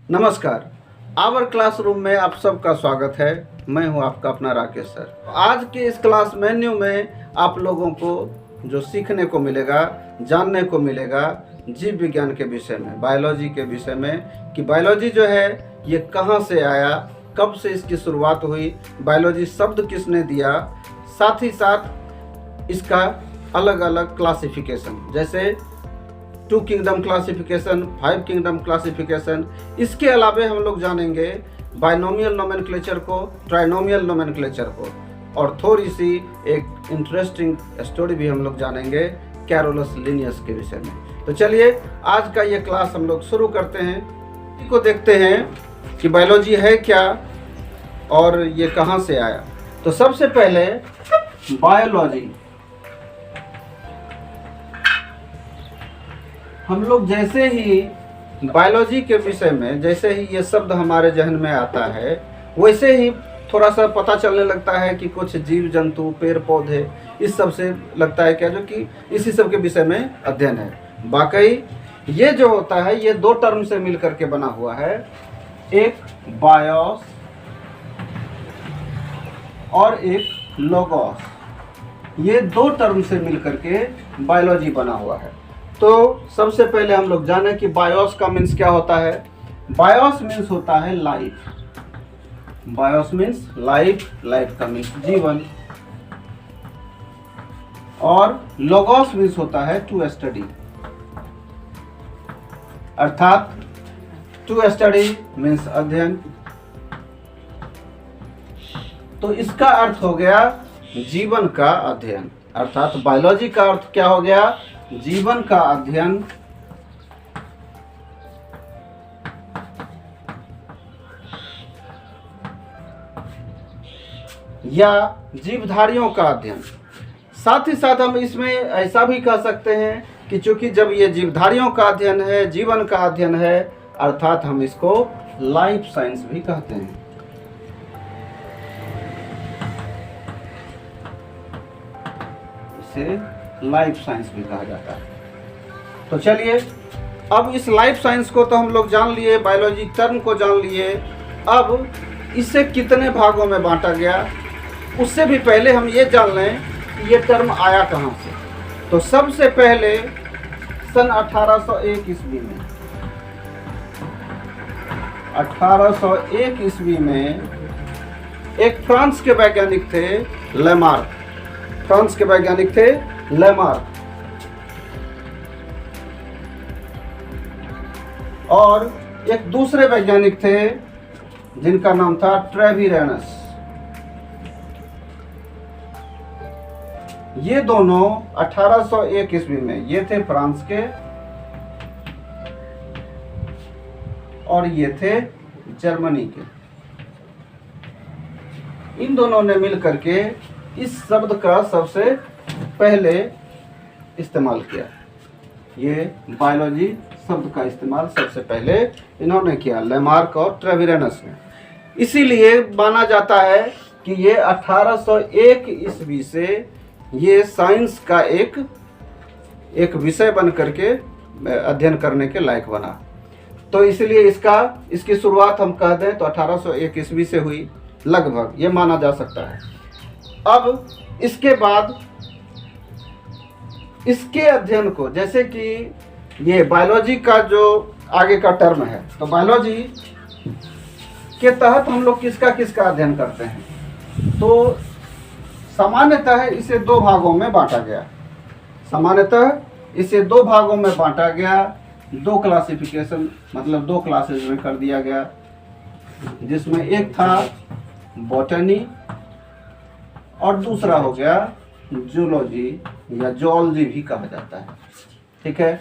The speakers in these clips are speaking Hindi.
नमस्कार। आवर क्लासरूम में आप सबका स्वागत है। मैं हूं आपका अपना राकेश सर। आज के इस क्लास मेन्यू में आप लोगों को जो सीखने को मिलेगा, जानने को मिलेगा जीव विज्ञान के विषय में, बायोलॉजी के विषय में, कि बायोलॉजी जो है ये कहां से आया, कब से इसकी शुरुआत हुई, बायोलॉजी शब्द किसने दिया, साथ ही साथ इसका अलग अलग क्लासिफिकेशन, जैसे 2 किंगडम क्लासिफिकेशन, 5 किंगडम क्लासिफिकेशन। इसके अलावा हम लोग जानेंगे बाइनोमियल नोमेनक्लेचर को, ट्राइनोमियल नोमेनक्लेचर को, और थोड़ी सी एक इंटरेस्टिंग स्टोरी भी हम लोग जानेंगे कैरोलस लिनियस के विषय में। तो चलिए आज का ये क्लास हम लोग शुरू करते हैं। इसी को देखते हैं कि बायोलॉजी है क्या और ये कहाँ से आया। तो सबसे पहले बायोलॉजी, हम लोग जैसे ही बायोलॉजी के विषय में जैसे ही ये शब्द हमारे जहन में आता है, वैसे ही थोड़ा सा पता चलने लगता है कि कुछ जीव जंतु, पेड़ पौधे, इस सब से लगता है क्या, जो कि इसी सब के विषय में अध्ययन है। वाकई ये जो होता है ये 2 टर्म से मिलकर के बना हुआ है, एक बायोस और एक लोगोस। ये 2 टर्म से मिलकर के बायोलॉजी बना हुआ है। तो सबसे पहले हम लोग जाने कि बायोस का मीन्स क्या होता है। बायोस मीन्स होता है life. BIOS means life, life का मीन्स जीवन। और लोगोस मीन्स होता है टू स्टडी, अर्थात टू स्टडी मीन्स अध्ययन। तो इसका अर्थ हो गया जीवन का अध्ययन, अर्थात बायोलॉजी का अर्थ क्या हो गया, जीवन का अध्ययन या जीवधारियों का अध्ययन। साथ ही साथ हम इसमें ऐसा भी कह सकते हैं कि चूंकि जब ये जीवधारियों का अध्ययन है, जीवन का अध्ययन है, अर्थात हम इसको लाइफ साइंस भी कहते हैं। इसे लाइफ साइंस भी कहा जाता है। तो चलिए अब इस लाइफ साइंस को तो हम लोग जान लिए, बायोलॉजी टर्म को जान लिए। अब इसे कितने भागों में बांटा गया, उससे भी पहले हम ये जान लें कि ये टर्म आया कहाँ से। तो सबसे पहले सन 1801 ईस्वी में, 1801 ईस्वी में एक फ्रांस के वैज्ञानिक थे लेमार्क। फ्रांस के वैज्ञानिक थे लेमार्क, और एक दूसरे वैज्ञानिक थे जिनका नाम था ट्रेविरेनस। ये दोनों 1801 ईस्वी में, ये थे फ्रांस के और ये थे जर्मनी के। इन दोनों ने मिलकर के इस शब्द का सबसे पहले इस्तेमाल किया। ये बायोलॉजी शब्द का इस्तेमाल सबसे पहले इन्होंने किया, लेमार्क और ट्रेविरेनस ने। इसीलिए माना जाता है कि ये 1801 ईस्वी से ये साइंस का एक विषय बन करके अध्ययन करने के लायक बना। तो इसलिए इसकी शुरुआत हम कह दें तो 1801 ईस्वी से हुई, लगभग ये माना जा सकता है। अब इसके बाद इसके अध्ययन को, जैसे कि ये बायोलॉजी का जो आगे का टर्म है, तो बायोलॉजी के तहत हम लोग किसका अध्ययन करते हैं। तो सामान्यतः इसे 2 भागों में बांटा गया। सामान्यतः इसे 2 भागों में बांटा गया, 2 क्लासिफिकेशन, मतलब 2 क्लासेस में कर दिया गया, जिसमें एक था बॉटनी और दूसरा हो गया जूलॉजी या जोलॉजी भी कहा जाता है। ठीक है,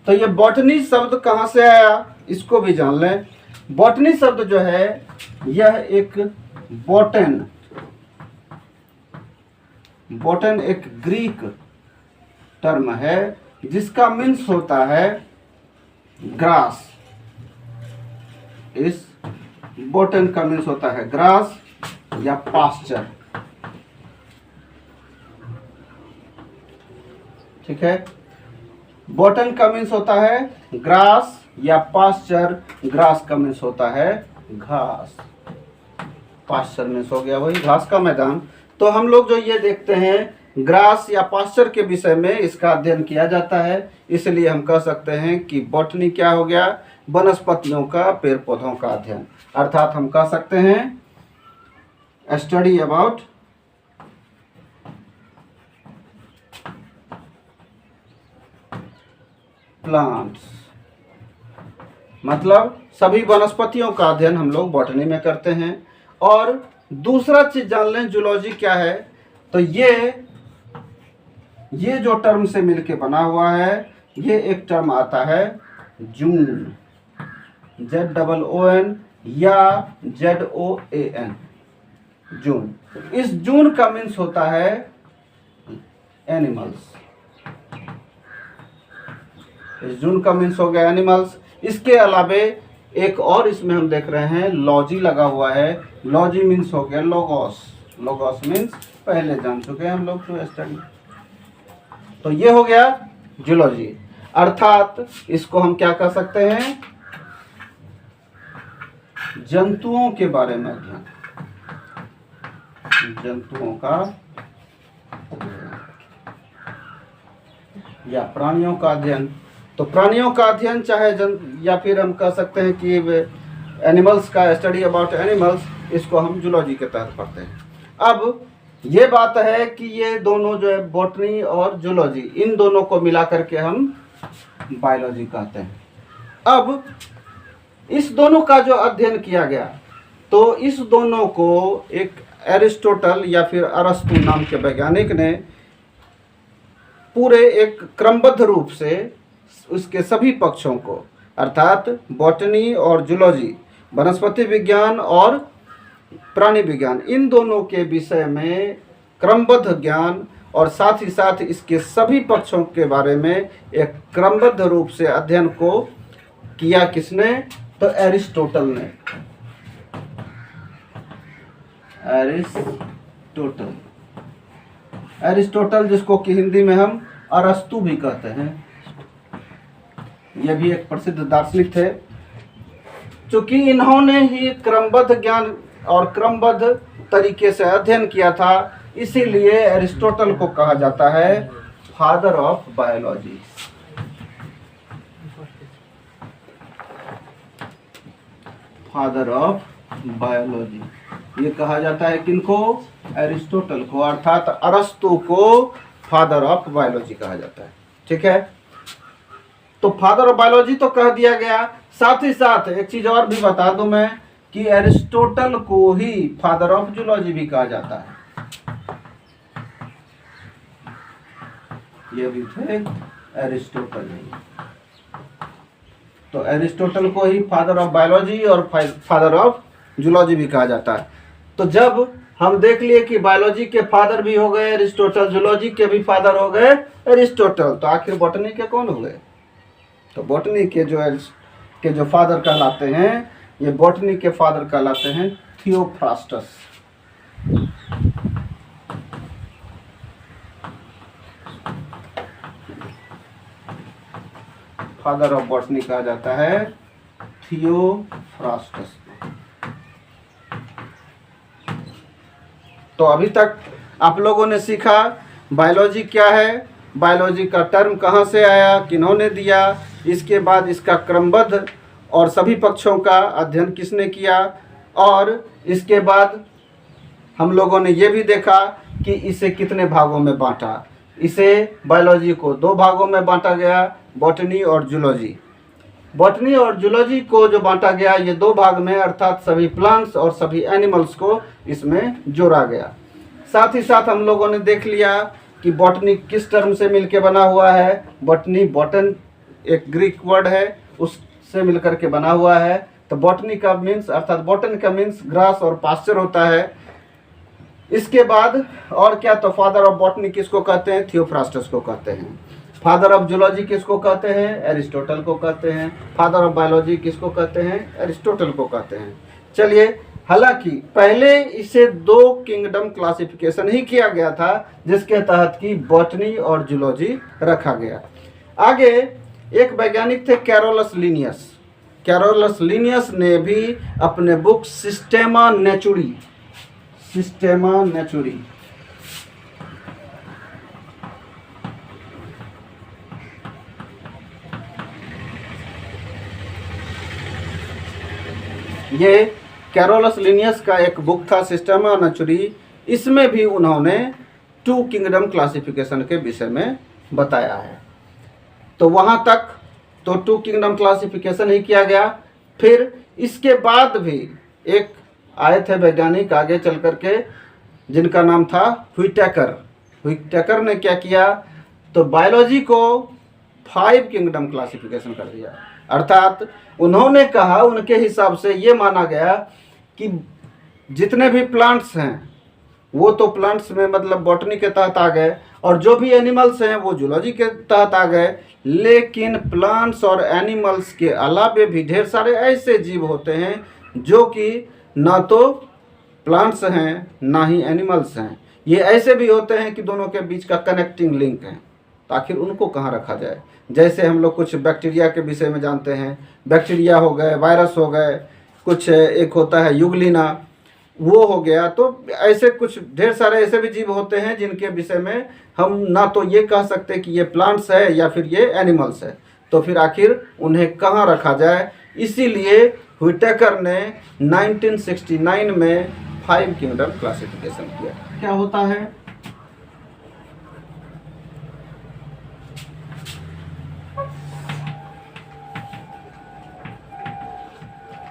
तो ये बॉटनी शब्द कहाँ से आया इसको भी जान लें। बॉटनी शब्द जो है यह एक बॉटन एक ग्रीक टर्म है जिसका मीन्स होता है ग्रास। इस बॉटन का मीन्स होता है ग्रास या पास्चर। ठीक है, बॉटन का मीन्स होता है ग्रास या पास्चर, ग्रास का मीन्स होता है घास। पास्चर मीन्स हो गया वही घास का मैदान। तो हम लोग जो ये देखते हैं ग्रास या पास्चर के विषय में इसका अध्ययन किया जाता है, इसलिए हम कह सकते हैं कि बॉटनी क्या हो गया, वनस्पतियों का, पेड़ पौधों का अध्ययन। अर्थात हम कह सकते हैं स्टडी अबाउट प्लांट्स, मतलब सभी वनस्पतियों का अध्ययन हम लोग बॉटनी में करते हैं। और दूसरा चीज जान लें जूलॉजी क्या है, तो ये जो टर्म से मिलके बना हुआ है, ये एक टर्म आता है जून, ZOON या ZOAN, जून। इस जून का मीन्स होता है एनिमल्स। इस जून का मीन्स हो गया एनिमल्स। इसके अलावे एक और इसमें हम देख रहे हैं लॉजी लगा हुआ है। लॉजी मीन्स हो गया लोगोस। लोगोस मीन्स पहले जान चुके हैं हम लोग टू स्टडी। तो ये हो गया जूलॉजी, अर्थात इसको हम क्या कह सकते हैं, जंतुओं के बारे में अध्ययन, जंतुओं का या प्राणियों का अध्ययन। तो प्राणियों का अध्ययन चाहे या फिर हम कह सकते हैं कि एनिमल्स का स्टडी अबाउट एनिमल्स, इसको हम जूलॉजी के तहत पढ़ते हैं। अब ये बात है कि ये दोनों जो है बॉटनी और जूलॉजी, इन दोनों को मिला करके हम बायोलॉजी कहते हैं। अब इस दोनों का जो अध्ययन किया गया, तो इस दोनों को एक एरिस्टोटल या फिर अरस्तु नाम के वैज्ञानिक ने पूरे एक क्रमबद्ध रूप से उसके सभी पक्षों को, अर्थात बॉटनी और जूलॉजी, वनस्पति विज्ञान और प्राणी विज्ञान, इन दोनों के विषय में क्रमबद्ध ज्ञान और साथ ही साथ इसके सभी पक्षों के बारे में एक क्रमबद्ध रूप से अध्ययन को किया। किसने? तो एरिस्टोटल ने। एरिस्टोटल जिसको कि हिंदी में हम अरस्तु भी कहते हैं, यह भी एक प्रसिद्ध दार्शनिक थे। चूंकि इन्होंने ही क्रमबद्ध ज्ञान और क्रमबद्ध तरीके से अध्ययन किया था, इसीलिए एरिस्टोटल को कहा जाता है father of biology. Father of biology ये कहा जाता है किनको? एरिस्टोटल को, अर्थात अरस्तु को फादर ऑफ बायोलॉजी कहा जाता है। ठीक है, तो फादर ऑफ बायोलॉजी तो कह दिया गया। साथ ही साथ एक चीज और भी बता दूं मैं कि एरिस्टोटल को ही फादर ऑफ जूलॉजी भी कहा जाता है। ये भी थे एरिस्टोटल ही। तो एरिस्टोटल को ही फादर ऑफ बायोलॉजी और फादर ऑफ जूलॉजी भी कहा जाता है। तो जब हम देख लिए कि बायोलॉजी के फादर भी हो गए एरिस्टोटल, जूलॉजी के भी फादर हो गए एरिस्टोटल, तो आखिर बॉटनी के कौन हो गए? तो बॉटनी के जो फादर कहलाते हैं, ये बॉटनी के फादर कहलाते हैं थियोफ्रास्टस। फादर ऑफ बॉटनी कहा जाता है थियोफ्रास्टस। तो अभी तक आप लोगों ने सीखा बायोलॉजी क्या है, बायोलॉजी का टर्म कहाँ से आया, किन्होंने दिया, इसके बाद इसका क्रमबद्ध और सभी पक्षों का अध्ययन किसने किया, और इसके बाद हम लोगों ने ये भी देखा कि इसे कितने भागों में बांटा। इसे बायोलॉजी को 2 भागों में बांटा गया, बॉटनी और जूलॉजी। बॉटनी और जूलॉजी को जो बांटा गया ये 2 भाग में, अर्थात सभी प्लांट्स और सभी एनिमल्स को इसमें जोड़ा गया। साथ ही साथ हम लोगों ने देख लिया कि बॉटनी किस टर्म से मिलके बना हुआ है। बॉटनी, बॉटन एक ग्रीक वर्ड है, उससे मिलकर के बना हुआ है। तो बॉटनी का मीन्स, अर्थात बॉटन का मीन्स ग्रास और पास्चर होता है। इसके बाद और क्या, तो फादर ऑफ बॉटनी किसको कहते हैं? थियोफ्रास्टस को कहते हैं। फादर ऑफ जूलॉजी किसको कहते हैं? एरिस्टोटल को कहते हैं। फादर ऑफ बायोलॉजी किसको कहते हैं? एरिस्टोटल को कहते हैं। चलिए, हालांकि पहले इसे 2 किंगडम क्लासिफिकेशन ही किया गया था, जिसके तहत की बॉटनी और जूलॉजी रखा गया। आगे एक वैज्ञानिक थे कैरोलस लिनियस। कैरोलस लिनियस ने भी अपने बुक सिस्टेमा नेचुरी ये कैरोलस लिनियस का एक बुक था सिस्टेमा नेचुरी। इसमें भी उन्होंने टू किंगडम क्लासिफिकेशन के विषय में बताया है। तो वहाँ तक तो टू किंगडम क्लासिफिकेशन ही किया गया। फिर इसके बाद भी एक आए थे वैज्ञानिक आगे चल करके, जिनका नाम था व्हिटेकर। व्हिटेकर ने क्या किया, तो बायोलॉजी को 5 किंगडम क्लासिफिकेशन कर दिया। अर्थात उन्होंने कहा, उनके हिसाब से ये माना गया कि जितने भी प्लांट्स हैं वो तो प्लांट्स में मतलब बॉटनी के तहत आ गए, और जो भी एनिमल्स हैं वो जूलॉजी के तहत आ गए। लेकिन प्लांट्स और एनिमल्स के अलावे भी ढेर सारे ऐसे जीव होते हैं जो कि ना तो प्लांट्स हैं ना ही एनिमल्स हैं। ये ऐसे भी होते हैं कि दोनों के बीच का कनेक्टिंग लिंक है। तो आखिर उनको कहाँ रखा जाए? जैसे हम लोग कुछ बैक्टीरिया के विषय में जानते हैं, बैक्टीरिया हो गए, वायरस हो गए, कुछ एक होता है युगलिना, वो हो गया। तो ऐसे कुछ ढेर सारे ऐसे भी जीव होते हैं जिनके विषय में हम ना तो ये कह सकते कि ये प्लांट्स है या फिर ये एनिमल्स है। तो फिर आखिर उन्हें कहाँ रखा जाए? इसीलिए व्हिटेकर ने 1969 में 5 किंगडम क्लासिफिकेशन किया। क्या होता है?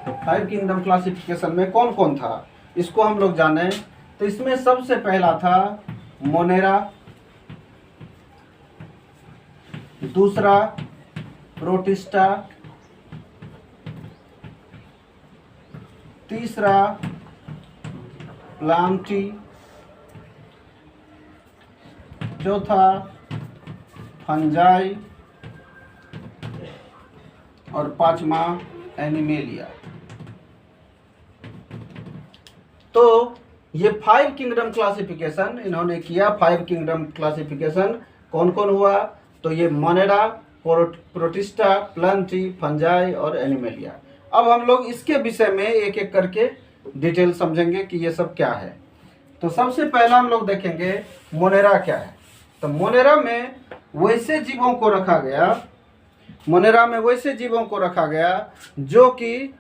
तो 5 किंगडम क्लासिफिकेशन में कौन कौन था इसको हम लोग जाने। तो इसमें सबसे पहला था मोनेरा, दूसरा प्रोटिस्टा, तीसरा प्लांटी, चौथा फंजाई और पांचवा एनिमेलिया। तो ये 5 किंगडम क्लासिफिकेशन इन्होंने किया। 5 किंगडम क्लासिफिकेशन कौन कौन हुआ? तो ये मोनेरा, प्रोटिस्टा, प्लांटी, फंजाई और एनिमेलिया। अब हम लोग इसके विषय में एक एक करके डिटेल समझेंगे कि ये सब क्या है। तो सबसे पहला हम लोग देखेंगे मोनेरा क्या है। तो मोनेरा में वैसे जीवों को रखा गया जो कि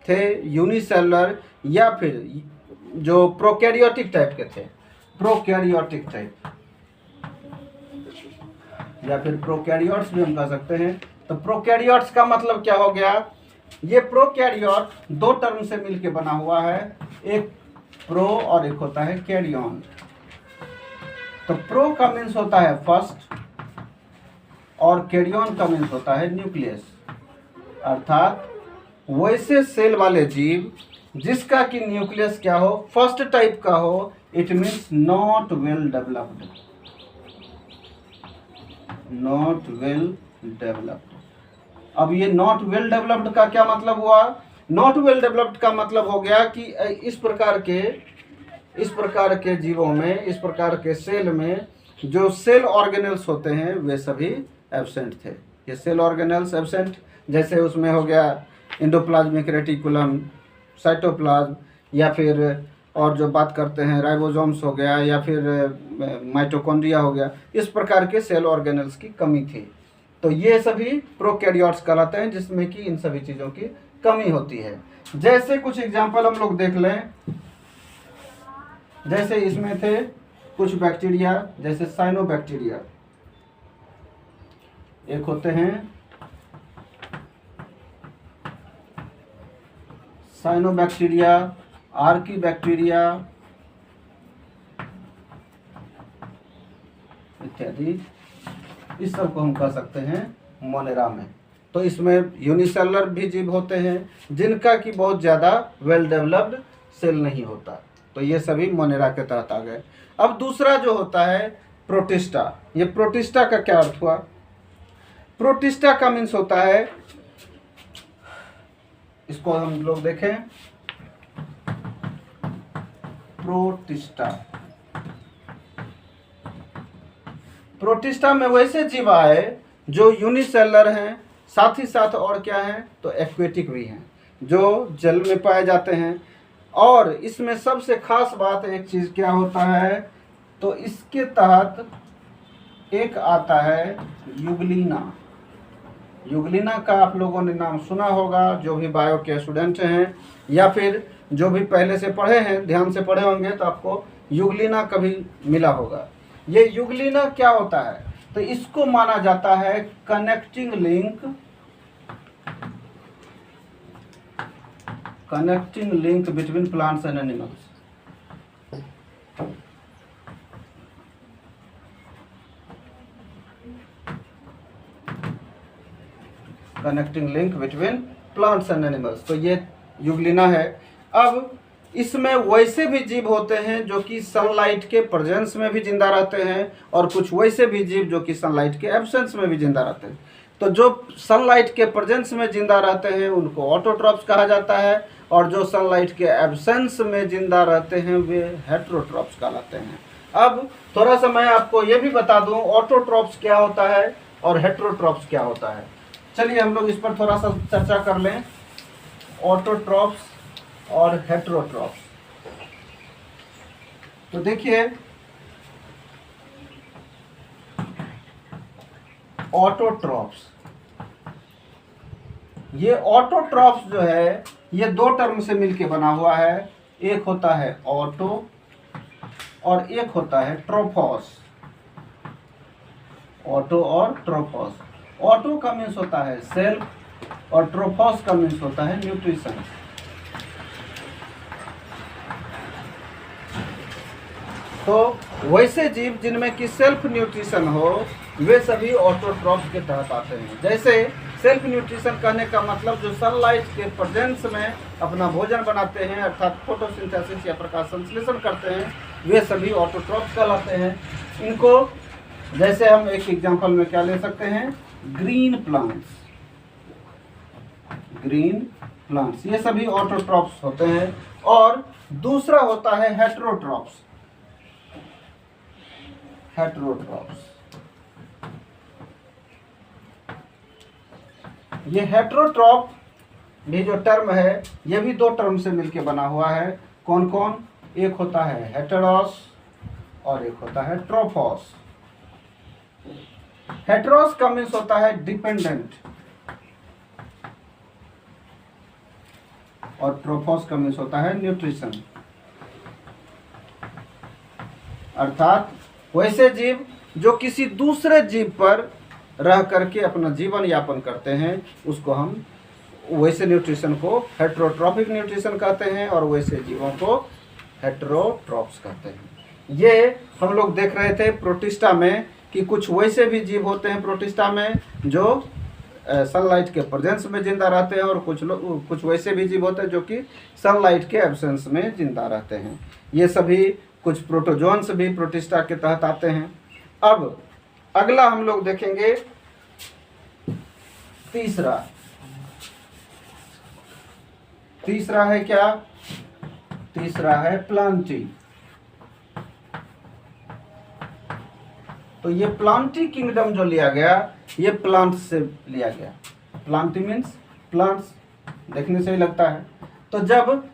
थे यूनिसेलुलर या फिर जो प्रोकैरियोटिक टाइप के थे, प्रोकैरियोटिक टाइप या फिर प्रोकैरियोट्स भी हम कह सकते हैं। तो प्रोकैरियोट्स का मतलब क्या हो गया? ये प्रोकैरियोट 2 टर्म से मिलके बना हुआ है, एक प्रो और एक होता है कैरियन। तो प्रो का मीन्स होता है फर्स्ट और कैरियन का मीन्स होता है न्यूक्लियस। अर्थात वैसे सेल वाले जीव जिसका कि न्यूक्लियस क्या हो, फर्स्ट टाइप का हो, it means not well developed. अब ये नॉट वेल डेवलप्ड का क्या मतलब हुआ? नॉट वेल डेवलप्ड का मतलब हो गया कि इस प्रकार के जीवों में, इस प्रकार के सेल में जो सेल ऑर्गेनेल्स होते हैं वे सभी एब्सेंट थे। ये सेल ऑर्गेनेल्स एब्सेंट, जैसे उसमें हो गया एंडोप्लाज्मिक रेटिकुलम, साइटोप्लाज्म, या फिर और जो बात करते हैं राइबोसोम्स हो गया, या फिर माइटोकॉन्ड्रिया हो गया। इस प्रकार के सेल ऑर्गेनेल्स की कमी थी। तो ये सभी प्रोकैरियोट्स कहलाते हैं जिसमें कि इन सभी चीज़ों की कमी होती है। जैसे कुछ एग्जाम्पल हम लोग देख लें, जैसे इसमें थे कुछ बैक्टीरिया, जैसे साइनोबैक्टीरिया, एक होते हैं साइनोबैक्टीरिया, आर्कीबैक्टीरिया इत्यादि। इस सब को हम कह सकते हैं मोनेरा में। तो इसमें यूनिसेलुलर भी जीव होते हैं जिनका कि बहुत ज़्यादा वेल डेवलप्ड सेल नहीं होता। तो ये सभी मोनेरा के तहत आ गए। अब दूसरा जो होता है प्रोटिस्टा। ये प्रोटिस्टा का क्या अर्थ हुआ? प्रोटिस्टा का मीन्स होता है, इसको हम लोग देखें, प्रोटिस्टा में वैसे जीव आए जो यूनिसेलर हैं, साथ ही साथ और क्या है तो एक्वेटिक भी हैं, जो जल में पाए जाते हैं। और इसमें सबसे खास बात एक चीज़ क्या होता है तो इसके तहत एक आता है युगलीना। युगलीना का आप लोगों ने नाम सुना होगा, जो भी बायो के स्टूडेंट हैं या फिर जो भी पहले से पढ़े हैं, ध्यान से पढ़े होंगे तो आपको युगलीना कभी मिला होगा। ये युगलीना क्या होता है तो इसको माना जाता है connecting link between plants and animals. Connecting link between plants and animals, तो ये युगलीना है। अब इसमें वैसे भी जीव होते हैं जो कि सनलाइट के प्रेजेंस में भी जिंदा रहते हैं, और कुछ वैसे भी जीव जो कि सनलाइट के एब्सेंस में भी जिंदा रहते हैं। तो जो सनलाइट के प्रेजेंस में जिंदा रहते हैं उनको ऑटोट्रॉप्स कहा जाता है, और जो सनलाइट के एब्सेंस में जिंदा रहते हैं वे हेटेरोट्रॉप्स कहलाते हैं। अब थोड़ा सा मैं आपको ये भी बता दूं ऑटोट्रॉप्स क्या होता है और हेटेरोट्रॉप्स क्या होता है। चलिए हम लोग इस पर थोड़ा सा चर्चा कर लें, ऑटोट्रॉप्स और हेटेरोट्रॉप्स। तो देखिए ऑटोट्रॉप्स, ये ऑटोट्रॉप्स जो है ये दो टर्म से मिलके बना हुआ है। एक होता है ऑटो और एक होता है ट्रोफोस। ऑटो और ट्रोफोस। ऑटो का मीन्स होता है सेल्फ और ट्रोफोस का मीन्स होता है न्यूट्रिशन। तो वैसे जीव जिनमें कि सेल्फ न्यूट्रिशन हो वे सभी ऑटोट्रॉप्स के तहत आते हैं। जैसे सेल्फ न्यूट्रिशन कहने का मतलब जो सनलाइट के प्रेजेंस में अपना भोजन बनाते हैं अर्थात फोटोसिंथेसिस या प्रकाश संश्लेषण करते हैं, वे सभी ऑटोट्रॉप्स कहलाते हैं। इनको जैसे हम एक एग्जांपल में क्या ले सकते हैं, ग्रीन प्लांट्स, ये सभी ऑटोट्रॉप्स होते हैं। और दूसरा होता है हेटेरोट्रॉप्स। ये हेटेरोट्रॉप भी जो टर्म है ये भी दो टर्म से मिलके बना हुआ है। कौन कौन, एक होता है हेटेरोस और एक होता है ट्रोफोस। हेटेरोस का मीन्स होता है डिपेंडेंट और ट्रोफोस का मीन्स होता है न्यूट्रिशन। अर्थात वैसे जीव जो किसी दूसरे जीव पर रह करके अपना जीवन यापन करते हैं उसको हम वैसे न्यूट्रिशन को हेटेरोट्रॉपिक न्यूट्रिशन कहते हैं और वैसे जीवों को हेटेरोट्रॉप्स कहते हैं। ये हम लोग देख रहे थे प्रोटिस्टा में कि कुछ वैसे भी जीव होते हैं प्रोटिस्टा में जो सनलाइट के प्रेजेंस में जिंदा रहते हैं, और कुछ वैसे भी जीव होते हैं जो कि सनलाइट के एब्सेंस में जिंदा रहते हैं। ये सभी कुछ प्रोटोजोन्स भी प्रोटिस्टा के तहत आते हैं। अब अगला हम लोग देखेंगे तीसरा है क्या, तीसरा है प्लांटी। तो ये प्लांटी किंगडम जो लिया गया ये प्लांट्स से लिया गया। प्लांटी मीन्स प्लांट्स, देखने से ही लगता है। तो जब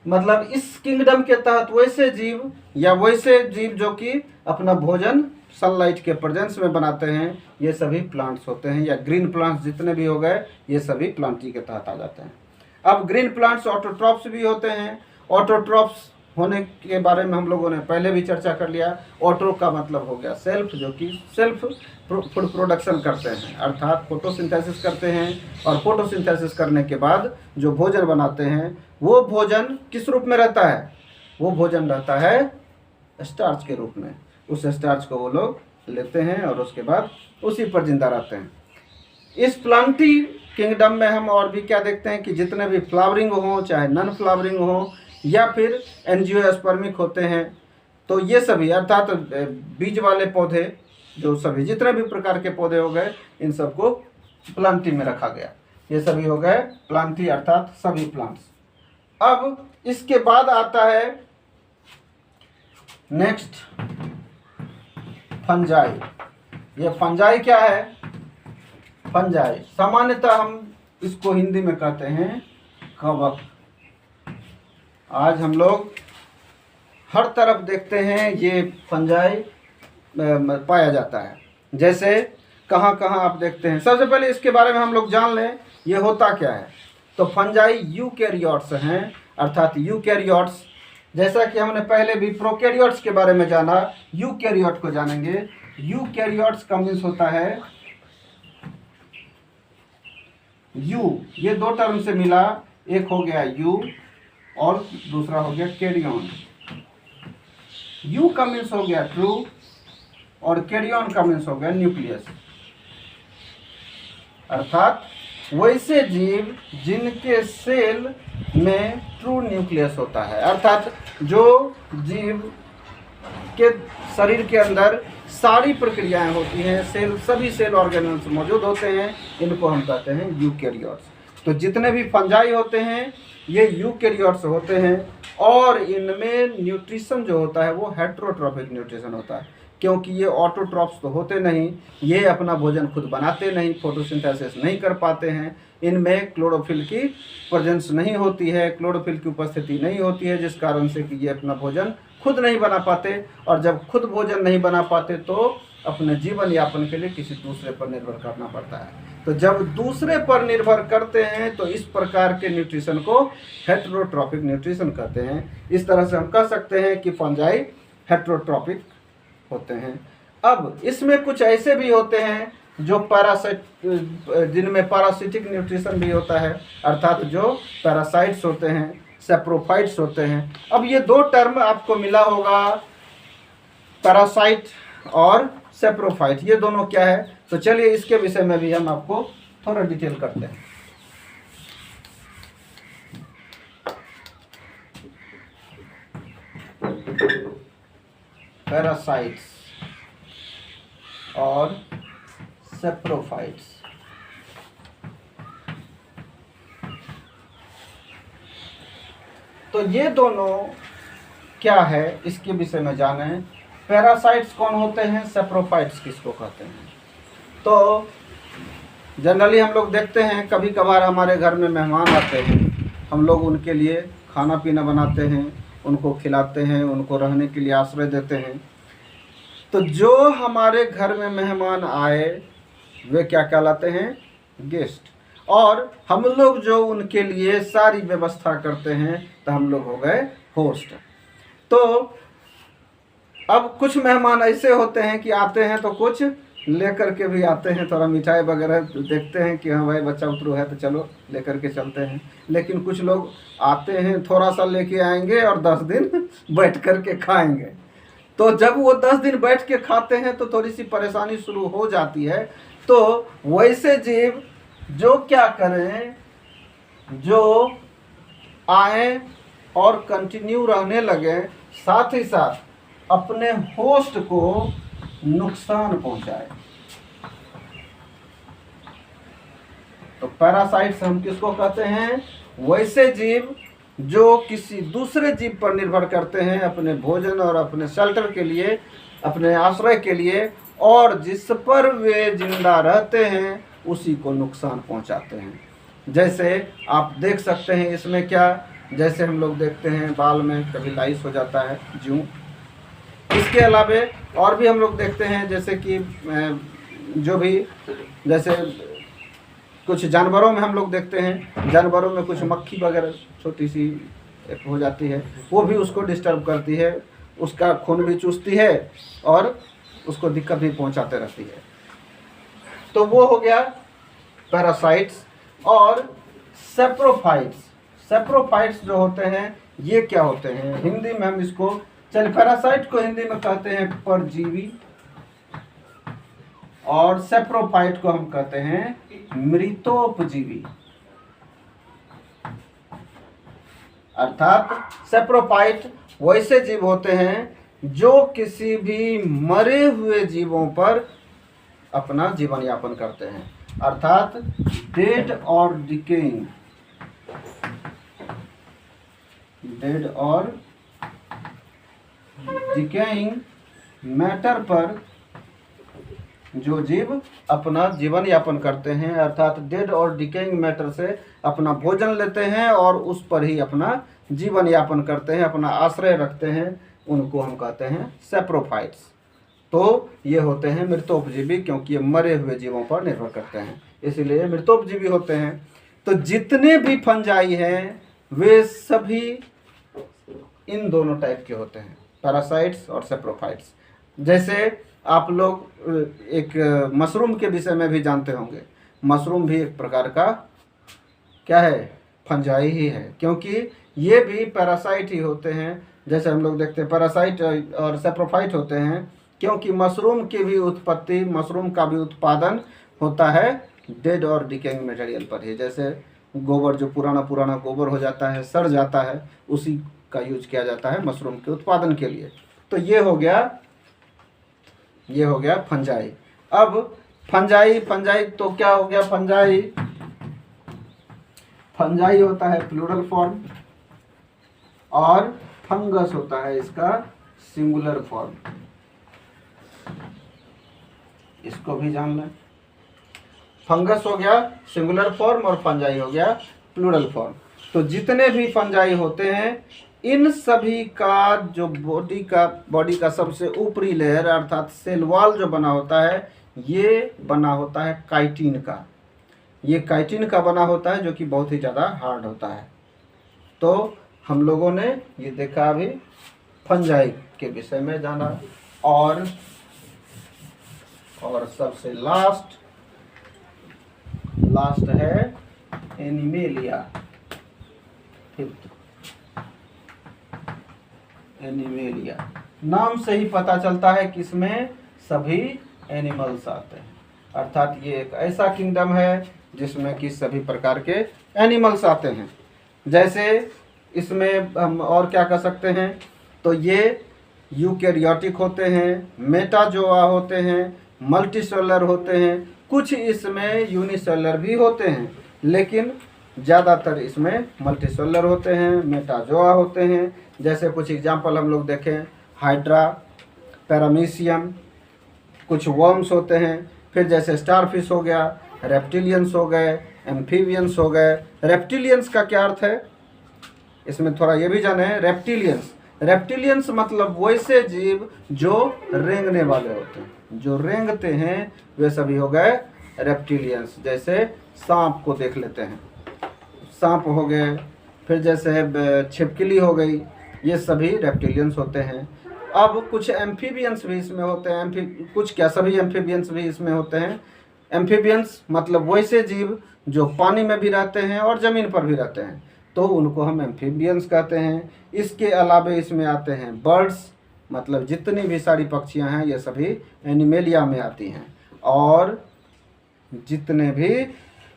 मतलब इस किंगडम के तहत वैसे जीव या वैसे जीव जो कि अपना भोजन सनलाइट के प्रेजेंस में बनाते हैं ये सभी प्लांट्स होते हैं, या ग्रीन प्लांट्स जितने भी हो गए ये सभी प्लांटी के तहत आ जाते हैं। अब ग्रीन प्लांट्स ऑटोट्रॉप्स भी होते हैं। ऑटोट्रॉप्स होने के बारे में हम लोगों ने पहले भी चर्चा कर लिया। ऑटो का मतलब हो गया सेल्फ, जो कि सेल्फ फूड प्रोडक्शन करते हैं अर्थात फोटोसिंथेसिस करते हैं, और फोटोसिंथेसिस करने के बाद जो भोजन बनाते हैं वो भोजन किस रूप में रहता है, वो भोजन रहता है स्टार्च के रूप में। उस स्टार्च को वो लोग लेते हैं और उसके बाद उसी पर जिंदा रहते हैं। इस प्लांटी किंगडम में हम और भी क्या देखते हैं कि जितने भी फ्लावरिंग हो चाहे नॉन फ्लावरिंग हो या फिर एंजियोस्पर्मिक होते हैं, तो ये सभी अर्थात बीज वाले पौधे जो सभी जितने भी प्रकार के पौधे हो गए इन सबको प्लांटी में रखा गया। ये सभी हो गए प्लांटी अर्थात सभी प्लांट्स। अब इसके बाद आता है नेक्स्ट फंजाई। ये फंजाई क्या है, फंजाई, सामान्यतः हम इसको हिंदी में कहते हैं कवक। आज हम लोग हर तरफ देखते हैं ये फंजाई पाया जाता है। जैसे कहाँ कहाँ आप देखते हैं। सबसे पहले इसके बारे में हम लोग जान लें ये होता क्या है। तो फंजाई यूकैरियोट्स हैं, अर्थात यूकैरियोट्स। जैसा कि हमने पहले भी प्रोकैरियोट्स के बारे में जाना, यूकैरियोट को जानेंगे। यूकैरियोट्स का मीन्स होता है यू, ये दो टर्म से मिला, एक हो गया यू और दूसरा हो गया कैरियन। यू का मीन्स हो गया ट्रू और कैरियन का मीन्स हो गया न्यूक्लियस। अर्थात वैसे जीव जिनके सेल में ट्रू न्यूक्लियस होता है, अर्थात जो जीव के शरीर के अंदर सारी प्रक्रियाएं होती हैं, सेल, सभी सेल ऑर्गेनल्स मौजूद होते हैं, इनको हम कहते हैं यूकैरियोट्स। तो जितने भी फंजाई होते हैं ये यूकैरियोट्स होते हैं और इनमें न्यूट्रिशन जो होता है वो हेटेरोट्रॉपिक न्यूट्रिशन होता है, क्योंकि ये ऑटोट्रॉप्स तो होते नहीं, ये अपना भोजन खुद बनाते नहीं, फोटोसिंथेसिस नहीं कर पाते हैं, इनमें क्लोरोफिल की प्रेजेंस नहीं होती है, क्लोरोफिल की उपस्थिति नहीं होती है, जिस कारण से कि ये अपना भोजन खुद नहीं बना पाते। और जब खुद भोजन नहीं बना पाते तो अपने जीवन यापन के लिए किसी दूसरे पर निर्भर करना पड़ता है। तो जब दूसरे पर निर्भर करते हैं तो इस प्रकार के न्यूट्रिशन को हेटेरोट्रॉपिक न्यूट्रिशन कहते हैं। इस तरह से हम कह सकते हैं कि फंजाई हेटेरोट्रॉपिक होते हैं। अब इसमें कुछ ऐसे भी होते हैं जो पैरासाइट, जिनमें पैरासिटिक न्यूट्रिशन भी होता है, अर्थात जो पैरासाइट्स होते हैं, सेप्रोफाइट्स होते हैं। अब ये दो टर्म आपको मिला होगा, पैरासाइट और सेप्रोफाइट, ये दोनों क्या है। तो चलिए इसके विषय में भी हम आपको थोड़ा डिटेल करते हैं। पैरासाइट्स और सेप्रोफाइट्स। तो ये दोनों क्या है इसके विषय में जाने। पैरासाइट्स कौन होते हैं, सेप्रोफाइट्स किसको कहते हैं। तो जनरली हम लोग देखते हैं कभी कभार हमारे घर में मेहमान आते हैं, हम लोग उनके लिए खाना पीना बनाते हैं, उनको खिलाते हैं, उनको रहने के लिए आश्रय देते हैं। तो जो हमारे घर में मेहमान आए वे क्या कहलाते हैं, गेस्ट। और हम लोग जो उनके लिए सारी व्यवस्था करते हैं तो हम लोग हो गए होस्ट। तो अब कुछ मेहमान ऐसे होते हैं कि आते हैं तो कुछ लेकर के भी आते हैं, थोड़ा मिठाई वगैरह देखते हैं कि हाँ भाई बच्चा उतरू है तो चलो लेकर के चलते हैं। लेकिन कुछ लोग आते हैं थोड़ा सा लेके आएंगे और 10 दिन बैठ कर के खाएंगे। तो जब वो 10 दिन बैठ के खाते हैं तो थोड़ी सी परेशानी शुरू हो जाती है। तो वैसे जीव जो क्या करें, जो आए और कंटिन्यू रहने लगे, साथ ही साथ अपने होस्ट को नुकसान पहुंचाए। तो पैरासाइट्स हम किसको कहते हैं, वैसे जीव जो किसी दूसरे जीव पर निर्भर करते हैं अपने भोजन और अपने शेल्टर के लिए, अपने आश्रय के लिए, और जिस पर वे जिंदा रहते हैं उसी को नुकसान पहुंचाते हैं। जैसे आप देख सकते हैं इसमें क्या, जैसे हम लोग देखते हैं बाल में कभी लाइस हो जाता है जूं। इसके अलावे और भी हम लोग देखते हैं जैसे कि जो भी, जैसे कुछ जानवरों में हम लोग देखते हैं, जानवरों में कुछ मक्खी वगैरह छोटी सी एक हो जाती है, वो भी उसको डिस्टर्ब करती है, उसका खून भी चूसती है और उसको दिक्कत भी पहुंचाते रहती है। तो वो हो गया पैरासाइट्स। और सेप्रोफाइट्स, सेप्रोफाइट्स जो होते हैं ये क्या होते हैं, हिंदी में हम इसको, चल पैरासाइट को हिंदी में कहते हैं परजीवी और सेप्रोफाइट को हम कहते हैं मृतोपजीवी। अर्थात सेप्रोफाइट वैसे जीव होते हैं जो किसी भी मरे हुए जीवों पर अपना जीवन यापन करते हैं, अर्थात डेड और डिकेइंग, डेड और डिकेइंग मैटर पर जो जीव अपना जीवन यापन करते हैं, अर्थात डेड और डिकेइंग मैटर से अपना भोजन लेते हैं और उस पर ही अपना जीवन यापन करते हैं, अपना आश्रय रखते हैं, उनको हम कहते हैं सेप्रोफाइट्स। तो ये होते हैं मृतोपजीवी, क्योंकि ये मरे हुए जीवों पर निर्भर करते हैं, इसीलिए मृतोपजीवी होते हैं। तो जितने भी फंजाई हैं वे सभी इन दोनों टाइप के होते हैं, पैरासाइट्स और सेप्रोफाइट्स। जैसे आप लोग एक मशरूम के विषय में भी जानते होंगे, मशरूम भी एक प्रकार का क्या है, फंजाई ही है, क्योंकि ये भी पैरासाइट ही होते हैं। जैसे हम लोग देखते हैं पैरासाइट और सेप्रोफाइट होते हैं, क्योंकि मशरूम की भी उत्पत्ति, मशरूम का भी उत्पादन होता है डेड और डिकेइंग मटेरियल पर ही। जैसे गोबर, जो पुराना पुराना गोबर हो जाता है, सड़ जाता है, उसी का यूज किया जाता है मशरूम के उत्पादन के लिए। तो ये हो गया फंजाई। अब फंजाई तो क्या हो गया, फंजाई होता है प्लूरल फॉर्म और फंगस होता है इसका सिंगुलर फॉर्म। इसको भी जान लें, फंगस हो गया सिंगुलर फॉर्म और फंजाई हो गया प्लूरल फॉर्म। तो जितने भी फंजाई होते हैं इन सभी का जो बॉडी का सबसे ऊपरी लेयर अर्थात सेल वॉल जो बना होता है, ये बना होता है काइटिन का। ये काइटिन का बना होता है, जो कि बहुत ही ज़्यादा हार्ड होता है। तो हम लोगों ने ये देखा अभी फंजाई के विषय में जाना। और सबसे लास्ट है एनिमेलिया। एनिमेलिया नाम से ही पता चलता है कि इसमें सभी एनिमल्स आते हैं, अर्थात ये एक ऐसा किंगडम है जिसमें कि सभी प्रकार के एनिमल्स आते हैं। जैसे इसमें हम और क्या कर सकते हैं, तो ये यूकैरियोटिक होते हैं, मेटाजोआ होते हैं, मल्टीसेलुलर होते हैं, कुछ इसमें यूनिसेलुलर भी होते हैं, लेकिन ज़्यादातर इसमें मल्टीसेलुलर होते हैं, मेटाजोआ होते हैं। जैसे कुछ एग्जांपल हम लोग देखें, हाइड्रा, पैरामीशियम, कुछ वर्म्स होते हैं, फिर जैसे स्टारफिश हो गया, रेप्टिलियंस हो गए, एम्फीबियंस हो गए। रेप्टिलियंस का क्या अर्थ है, इसमें थोड़ा ये भी जाने। रेप्टिलियंस मतलब वैसे जीव जो रेंगने वाले होते हैं, जो रेंगते हैं, वे सभी हो गए रेप्टिलियंस। जैसे सांप को देख लेते हैं, सांप हो गए, फिर जैसे छिपकली हो गई, ये सभी रेप्टिलियंस होते हैं। अब कुछ एम्फीबियंस भी इसमें होते हैं, सभी एम्फीबियंस भी इसमें होते हैं। एम्फीबियंस मतलब वैसे जीव जो पानी में भी रहते हैं और ज़मीन पर भी रहते हैं, तो उनको हम एम्फीबियंस कहते हैं। इसके अलावा इसमें आते हैं बर्ड्स, मतलब जितनी भी सारी पक्षियां हैं ये सभी एनिमेलिया में आती हैं। और जितने भी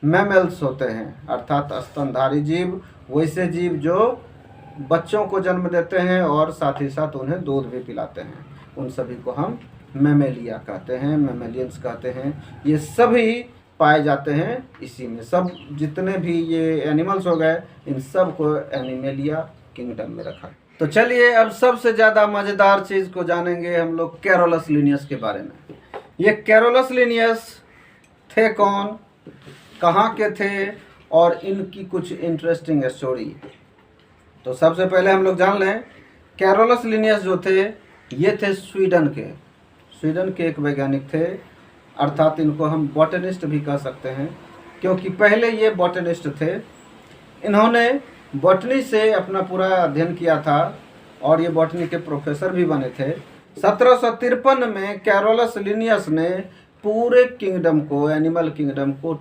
मैमल्स होते हैं अर्थात स्तनधारी जीव, वैसे जीव जो बच्चों को जन्म देते हैं और साथ ही साथ उन्हें दूध भी पिलाते हैं, उन सभी को हम मैमेलिया कहते हैं, मैमेलियंस कहते हैं। ये सभी पाए जाते हैं इसी में। सब जितने भी ये एनिमल्स हो गए, इन सब को एनिमेलिया किंगडम में रखा। तो चलिए अब सबसे ज़्यादा मज़ेदार चीज़ को जानेंगे हम लोग, कैरोलस लिनियस के बारे में। ये कैरोलस लिनियस थे कौन, कहाँ के थे, और इनकी कुछ इंटरेस्टिंग स्टोरी। तो सबसे पहले हम लोग जान लें, कैरोलस लिनियस जो थे ये थे स्वीडन के एक वैज्ञानिक थे, अर्थात इनको हम बॉटनिस्ट भी कह सकते हैं, क्योंकि पहले ये बॉटनिस्ट थे। इन्होंने बॉटनी से अपना पूरा अध्ययन किया था और ये बॉटनी के प्रोफेसर भी बने थे। 1753 में कैरोलस लिनियस ने पूरे किंगडम को, एनिमल किंगडम को,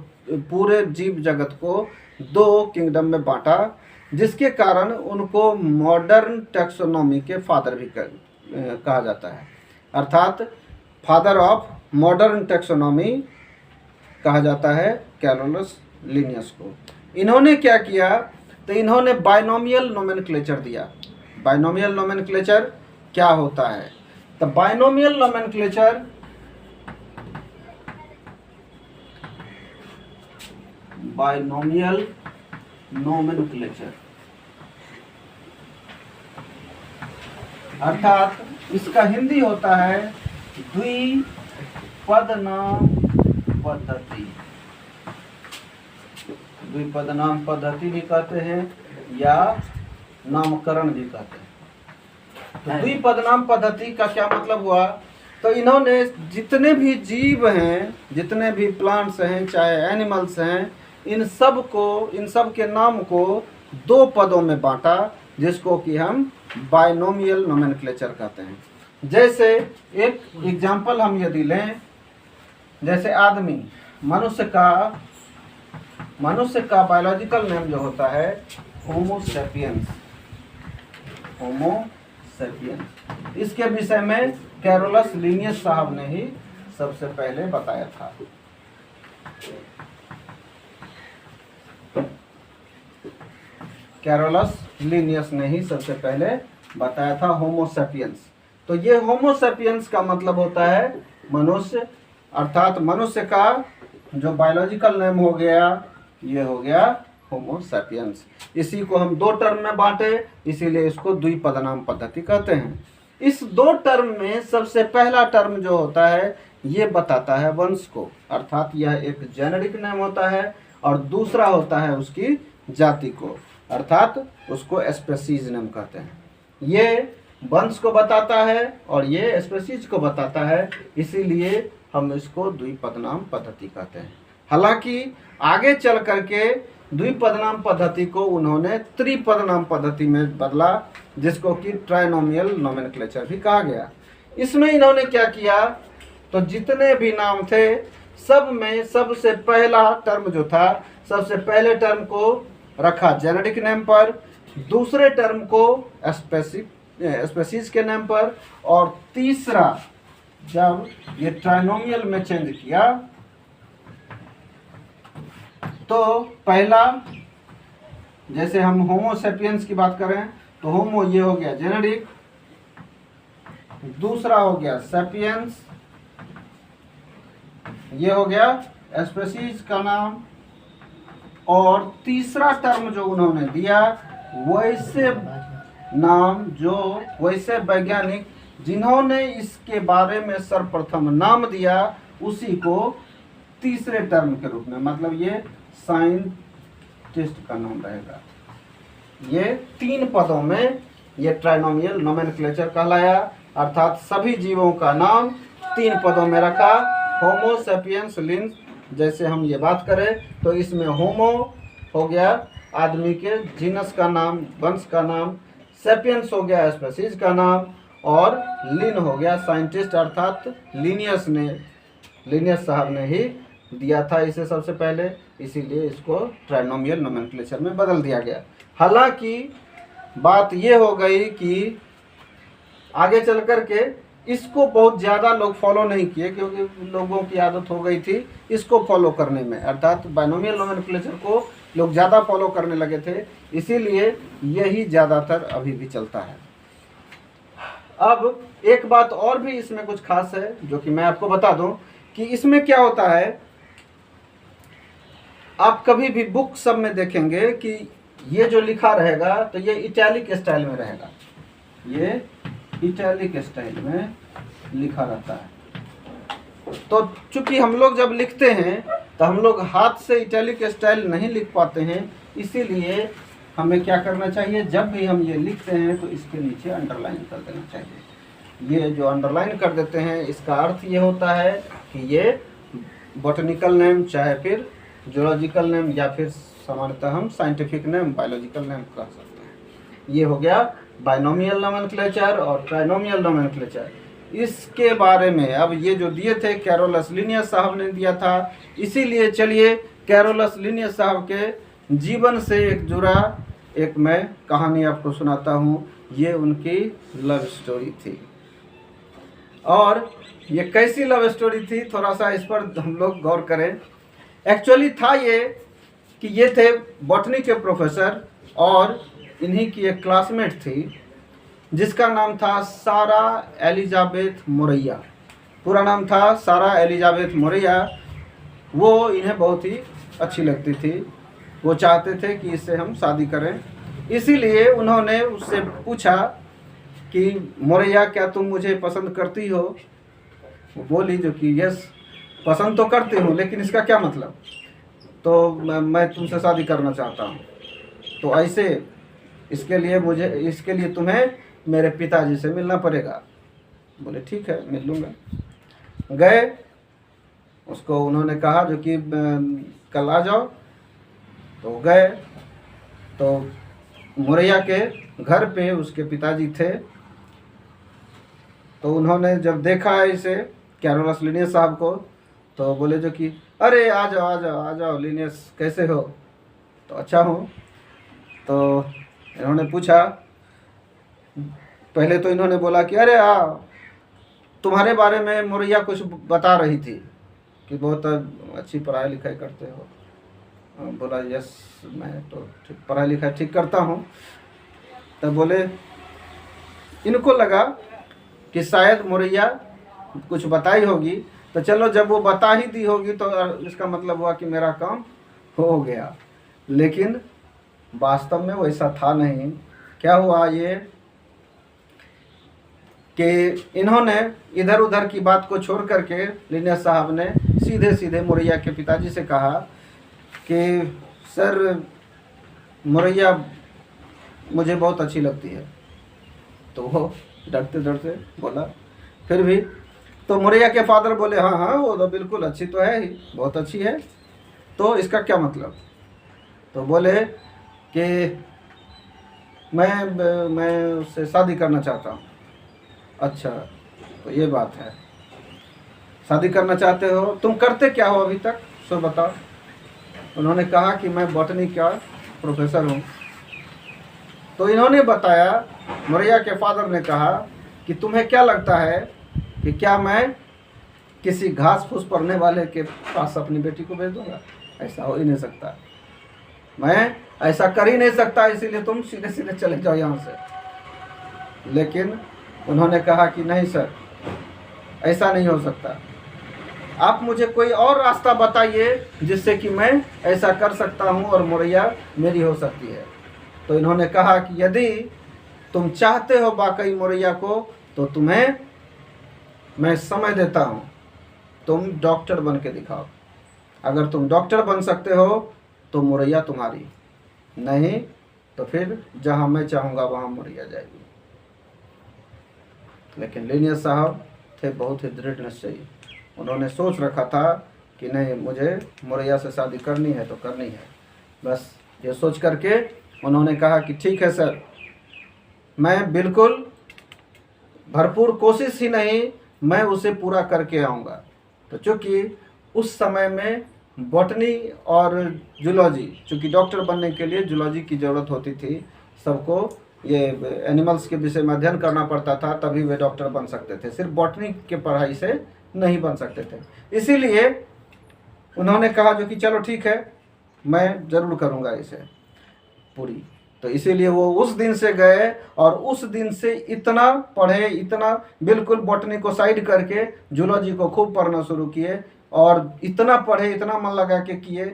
पूरे जीव जगत को 2 किंगडम में बांटा, जिसके कारण उनको मॉडर्न टैक्सोनॉमी के फादर भी कहा जाता है, अर्थात फादर ऑफ मॉडर्न टैक्सोनॉमी कहा जाता है कैरोलस लिनियस को। इन्होंने क्या किया, तो इन्होंने बाइनोमियल नोमेनक्लेचर दिया। बाइनोमियल नोमेनक्लेचर क्या होता है, तो बाइनोमियल नोमेनक्लेचर अर्थात इसका हिंदी होता है द्विपदनाम पद्धति, द्विपदनाम पद्धति भी कहते हैं या नामकरण भी कहते हैं। तो द्विपदनाम पद्धति का क्या मतलब हुआ? तो इन्होंने जितने भी जीव हैं, जितने भी प्लांट्स हैं, चाहे एनिमल्स हैं, इन सब के नाम को दो पदों में बांटा, जिसको कि हम बाइनोमियल नोमेनक्लेचर कहते हैं। जैसे एक एग्जांपल हम यदि लें, जैसे आदमी, मनुष्य का बायोलॉजिकल नेम जो होता है होमो सेपियंस, होमो सेपियंस। इसके विषय में कैरोलस लिनियस साहब ने ही सबसे पहले बताया था। कैरोलस लिनियस ने ही सबसे पहले बताया था होमो सेपियंस। तो ये होमो सेपियंस का मतलब होता है मनुष्य, अर्थात मनुष्य का जो बायोलॉजिकल नेम हो गया, ये हो गया होमो सेपियंस। इसी को हम दो टर्म में बांटे, इसीलिए इसको द्विपदनाम पद्धति कहते हैं। इस दो टर्म में सबसे पहला टर्म जो होता है ये बताता है वंश को, अर्थात यह एक जेनेरिक नेम होता है, और दूसरा होता है उसकी जाति को, अर्थात उसको स्पेसीज नेम कहते हैं। ये वंश को बताता है और ये स्पेसीज को बताता है, इसीलिए हम इसको द्विपदनाम पद्धति कहते हैं। हालांकि आगे चल करके द्विपदनाम पद्धति को उन्होंने त्रिपदनाम पद्धति में बदला, जिसको कि ट्राइनोमियल नोमेनक्लेचर भी कहा गया। इसमें इन्होंने क्या किया, तो जितने भी नाम थे सब में सबसे पहला टर्म जो था, सबसे पहले टर्म को रखा जेनेरिक नेम पर, दूसरे टर्म को स्पेसीज के नेम पर, और तीसरा जब ये ट्राइनोमियल में चेंज किया तो पहला, जैसे हम होमो सेपियंस की बात करें तो होमो ये हो गया जेनेरिक, दूसरा हो गया सेपियंस, ये हो गया स्पेसीज का नाम, और तीसरा टर्म जो उन्होंने दिया वैसे नाम, जो वैसे वैज्ञानिक जिन्होंने इसके बारे में सर्वप्रथम नाम दिया, उसी को तीसरे टर्म के रूप में, मतलब ये साइंटिस्ट का नाम रहेगा। ये तीन पदों में ये ट्राइनोमियल नोमेनक्लेचर कहलाया, अर्थात सभी जीवों का नाम तीन पदों में रखा। होमो सेपियंस लिंस, जैसे हम ये बात करें तो इसमें होमो हो गया आदमी के जीनस का नाम, वंश का नाम, सेपियंस हो गया स्पेसीज का नाम, और लिन हो गया साइंटिस्ट, अर्थात लिनियस साहब ने ही दिया था इसे सबसे पहले, इसीलिए इसको ट्राइनोमियल नोमेनक्लेचर में बदल दिया गया। हालांकि बात ये हो गई कि आगे चल कर के इसको बहुत ज़्यादा लोग फॉलो नहीं किए, क्योंकि लोगों की आदत हो गई थी इसको फॉलो करने में, अर्थात बाइनोमियल नोमेनक्लेचर को लोग ज़्यादा फॉलो करने लगे थे, इसीलिए यही ज़्यादातर अभी भी चलता है। अब एक बात और भी इसमें कुछ खास है जो कि मैं आपको बता दूं कि इसमें क्या होता है, आप कभी भी बुक सब में देखेंगे कि ये जो लिखा रहेगा तो ये इटैलिक स्टाइल में रहेगा, ये इटैलिक स्टाइल में लिखा रहता है। तो चूंकि हम लोग जब लिखते हैं तो हम लोग हाथ से इटैलिक स्टाइल नहीं लिख पाते हैं, इसीलिए हमें क्या करना चाहिए, जब भी हम ये लिखते हैं तो इसके नीचे अंडरलाइन कर देना चाहिए। ये जो अंडरलाइन कर देते हैं इसका अर्थ ये होता है कि ये बॉटनिकल नेम, चाहे फिर जूलॉजिकल नेम, या फिर सामान्यतः हम साइंटिफिक नेम, बायोलॉजिकल नेम कह सकते हैं। ये हो गया बाइनोमियल नोमेनक्लेचर और ट्राइनोमियल नोमेनक्लेचर। इसके बारे में अब ये जो दिए थे कैरोलस लिनियस साहब ने दिया था, इसीलिए चलिए कैरोलस लिनियस साहब के जीवन से एक जुड़ा एक मैं कहानी आपको सुनाता हूँ। ये उनकी लव स्टोरी थी, और ये कैसी लव स्टोरी थी थोड़ा सा इस पर हम लोग गौर करें। एक्चुअली था ये कि ये थे बॉटनी के प्रोफेसर, और इन्हीं की एक क्लासमेट थी जिसका नाम था सारा एलिजाबेथ मोरैया। पूरा नाम था सारा एलिजाबेथ मोरैया। वो इन्हें बहुत ही अच्छी लगती थी, वो चाहते थे कि इससे हम शादी करें, इसीलिए उन्होंने उससे पूछा कि मोरैया क्या तुम मुझे पसंद करती हो? वो बोली जो कि यस पसंद तो करती हूँ, लेकिन इसका क्या मतलब, तो मैं तुमसे शादी करना चाहता हूँ। तो ऐसे इसके लिए तुम्हें मेरे पिताजी से मिलना पड़ेगा। बोले ठीक है, मिल लूँगा। गए, उसको उन्होंने कहा जो कि कल आ जाओ। तो गए, तो मुरैया के घर पे उसके पिताजी थे। तो उन्होंने जब देखा है इसे कैरोलस लिनियस साहब को, तो बोले जो कि अरे आ जाओ आ जाओ आ जाओ लिनियस, कैसे हो? तो अच्छा हूँ। तो इन्होंने पूछा, पहले तो इन्होंने बोला कि अरे तुम्हारे बारे में मुरैया कुछ बता रही थी कि बहुत अच्छी पढ़ाई लिखाई करते हो। बोला यस, मैं तो पढ़ाई लिखाई ठीक करता हूँ। तब बोले, इनको लगा कि शायद मुरैया कुछ बताई होगी, तो चलो जब वो बता ही दी होगी तो इसका मतलब हुआ कि मेरा काम हो गया। लेकिन वास्तव में वैसा था नहीं। क्या हुआ ये कि इन्होंने इधर उधर की बात को छोड़ करके लिनियस साहब ने सीधे सीधे मुरैया के पिताजी से कहा कि सर, मुरैया मुझे बहुत अच्छी लगती है। तो वो डरते डरते बोला, फिर भी। तो मुरैया के फादर बोले, हाँ हाँ वो तो बिल्कुल अच्छी तो है ही, बहुत अच्छी है। तो इसका क्या मतलब? तो बोले कि मैं उससे शादी करना चाहता हूँ। अच्छा, तो ये बात है, शादी करना चाहते हो? तुम करते क्या हो अभी तक, सो बताओ। उन्होंने कहा कि मैं बॉटनी का प्रोफेसर हूँ। तो इन्होंने बताया, मुरैया के फादर ने कहा कि तुम्हें क्या लगता है कि क्या मैं किसी घास फूस पड़ने वाले के पास अपनी बेटी को भेज दूंगा? ऐसा हो ही नहीं सकता, मैं ऐसा कर ही नहीं सकता, इसीलिए तुम सीधे सीधे चले जाओ यहाँ से। लेकिन उन्होंने कहा कि नहीं सर, ऐसा नहीं हो सकता, आप मुझे कोई और रास्ता बताइए जिससे कि मैं ऐसा कर सकता हूँ और मुरैया मेरी हो सकती है। तो इन्होंने कहा कि यदि तुम चाहते हो वाकई मुरैया को, तो तुम्हें मैं समय देता हूँ, तुम डॉक्टर बन के दिखाओ। अगर तुम डॉक्टर बन सकते हो तो मुरैया तुम्हारी, नहीं तो फिर जहाँ मैं चाहूँगा वहाँ मुरैया जाएगी। लेकिन लिनियस साहब थे बहुत ही दृढ़ निश्चयी। उन्होंने सोच रखा था कि नहीं, मुझे मुरैया से शादी करनी है तो करनी है। बस ये सोच करके उन्होंने कहा कि ठीक है सर, मैं बिल्कुल भरपूर कोशिश ही नहीं, मैं उसे पूरा करके आऊँगा। तो चूँकि उस समय में बॉटनी और जूलॉजी, चूँकि डॉक्टर बनने के लिए जूलॉजी की ज़रूरत होती थी, सबको ये एनिमल्स के विषय में अध्ययन करना पड़ता था, तभी वे डॉक्टर बन सकते थे, सिर्फ बॉटनी के पढ़ाई से नहीं बन सकते थे। इसीलिए उन्होंने कहा जो कि चलो ठीक है, मैं ज़रूर करूँगा इसे पूरी। तो इसीलिए वो उस दिन से गए और उस दिन से इतना पढ़े, इतना बिल्कुल बॉटनी को साइड करके जूलॉजी को खूब पढ़ना शुरू किए, और इतना पढ़े, इतना मन लगा के किए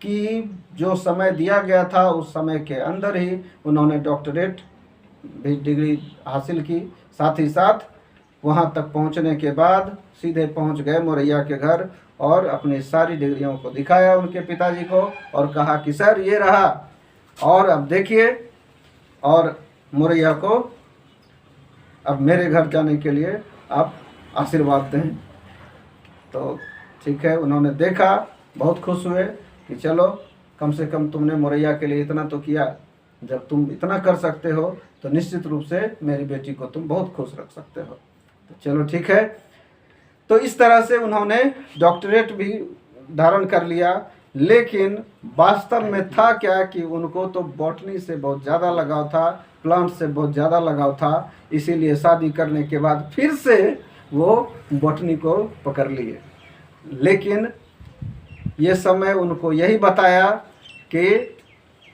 कि जो समय दिया गया था उस समय के अंदर ही उन्होंने डॉक्टरेट भी डिग्री हासिल की। साथ ही साथ वहाँ तक पहुँचने के बाद सीधे पहुँच गए मुरैया के घर और अपनी सारी डिग्रियों को दिखाया उनके पिताजी को और कहा कि सर ये रहा, और अब देखिए, और मुरैया को अब मेरे घर जाने के लिए आप आशीर्वाद दें। तो ठीक है, उन्होंने देखा, बहुत खुश हुए कि चलो कम से कम तुमने मुरैया के लिए इतना तो किया, जब तुम इतना कर सकते हो तो निश्चित रूप से मेरी बेटी को तुम बहुत खुश रख सकते हो। तो चलो ठीक है। तो इस तरह से उन्होंने डॉक्टरेट भी धारण कर लिया। लेकिन वास्तव में था क्या कि उनको तो बॉटनी से बहुत ज़्यादा लगाव था, प्लांट से बहुत ज़्यादा लगाव था, इसीलिए शादी करने के बाद फिर से वो बॉटनी को पकड़ लिए। लेकिन ये समय उनको यही बताया कि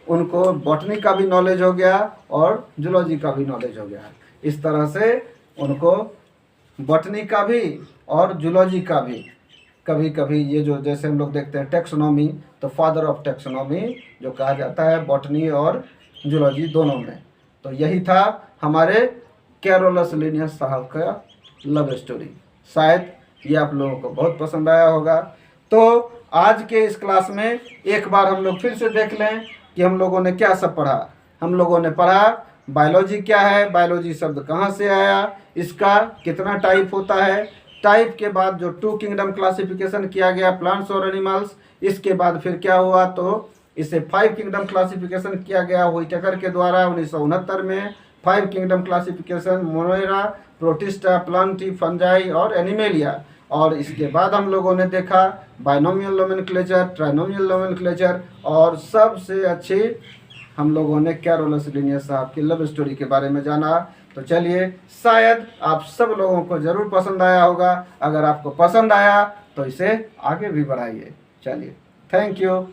उनको बॉटनी का भी नॉलेज हो गया और जूलॉजी का भी नॉलेज हो गया। इस तरह से उनको बॉटनी का भी और जूलॉजी का भी, कभी कभी ये जो जैसे हम लोग देखते हैं टैक्सोनॉमी, तो फादर ऑफ टैक्सोनॉमी जो कहा जाता है बॉटनी और जूलॉजी दोनों में। तो यही था हमारे कैरोलस लिनियस साहब का लव स्टोरी। शायद ये आप लोगों को बहुत पसंद आया होगा। तो आज के इस क्लास में एक बार हम लोग फिर से देख लें कि हम लोगों ने क्या सब पढ़ा। हम लोगों ने पढ़ा बायोलॉजी क्या है, बायोलॉजी शब्द कहाँ से आया, इसका कितना टाइप होता है, टाइप के बाद जो 2 किंगडम क्लासिफिकेशन किया गया प्लांट्स और एनिमल्स, इसके बाद फिर क्या हुआ तो इसे 5 किंगडम क्लासिफिकेशन किया गया व्हिटेकर के द्वारा 1969 में। 5 kingdom classification Monera, protista, Plantae, fungi और एनिमेलिया। और इसके बाद हम लोगों ने देखा बाइनोमियल नोमेनक्लेचर, ट्राइनोमियल नोमेनक्लेचर, और सबसे अच्छी हम लोगों ने कैरोलस लिनियस साहब की लव स्टोरी के बारे में जाना। तो चलिए, शायद आप सब लोगों को ज़रूर पसंद आया होगा। अगर आपको पसंद आया तो इसे आगे भी बढ़ाइए। चलिए, थैंक यू।